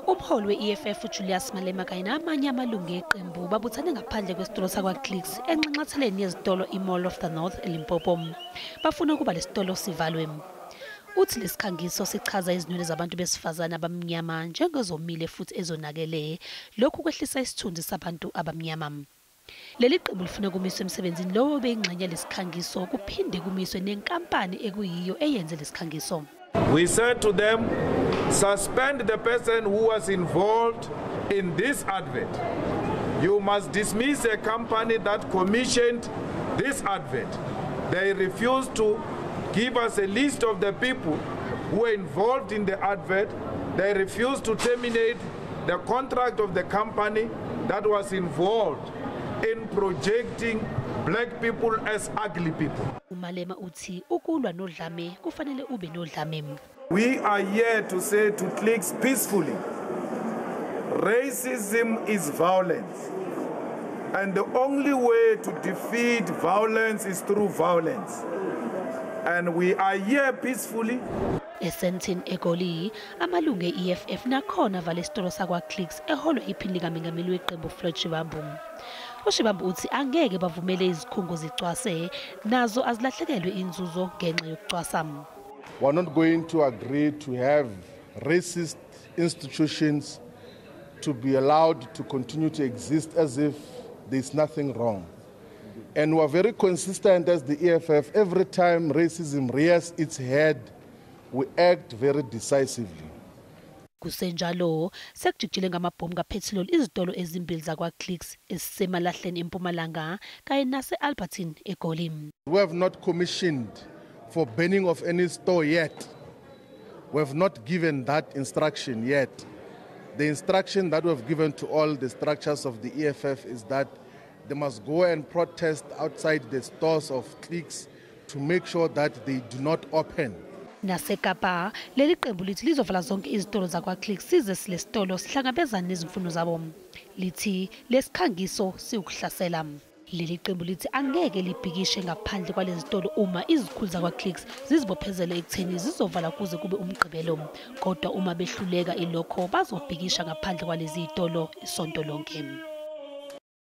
Umholi we-eEFF uJulius Malema kanye namanye amalungu eqembu babuthane ngaphandle kwesitolo zakwaClicks enxanxatheleni yezitolo iMall of the North eLimpopo. Bafuna ukuba lesitolo sivalwe. Uthi lesikhangiso sichaza izinwele zabantu besifazane abamnyama njengezomile futhi ezonakele, lokhu kwehlisa isithunzi sabantu abamnyama. Leliqembu lifuna kumiswe emsebenzini lowo beyingxenye lesikhangiso kuphinde kumiswe nenkampani ekuyiyo eyenze lesikhangiso. We said to them, suspend the person who was involved in this advert. You must dismiss a company that commissioned this advert. They refused to give us a list of the people who were involved in the advert. They refused to terminate the contract of the company that was involved in projecting black people as ugly people. Umalema uthi ukulwa nodlame kufanele ube nodlame. We are here to say to Clicks peacefully, racism is violence, and the only way to defeat violence is through violence. And we are here peacefully. Esentin egoli amalungu eEFF nakhona vale isitolo zakwaClicks eholwe iphini likamengameli weqembu Shibambu. uShibambu uthi angeke bavumele izikhungo zicwase nazo azilahlekelwe inzuzo ngenxa yokucwasa. We're not going to agree to have racist institutions to be allowed to continue to exist as if there's nothing wrong. And we're very consistent as the eEFF. Every time racism rears its head, we act very decisively. Kusenjalo sekujikile ngamabhomu kaphethiloli izitolo ezimbili zakwaClicks ezisemalahleni eMpumalanga kanye nase-Albertine eGoli. We have not commissioned for burning of any store yet. We have not given that instruction yet. The instruction that we have given to all the structures of the eEFF is that they must go and protest outside the stores of Clicks to make sure that they do not open. Nasekapa Leliqembu lithi lizovala zonke izitolo zakwaClicks size silesitolo sihlangabezana nezimfuno zabo. Lithi lesikhangiso siwukuhlasela. Leliqembu lithi angeke libhikishe ngaphandle kwalezitolo uma izikhulu zakwaClicks zizibophezele ekutheni zizovala kuze kube umgqibelo. Kodwa uma behluleka ilokho bazobhikisha ngaphandle kwalezi izitolo isonto lonke.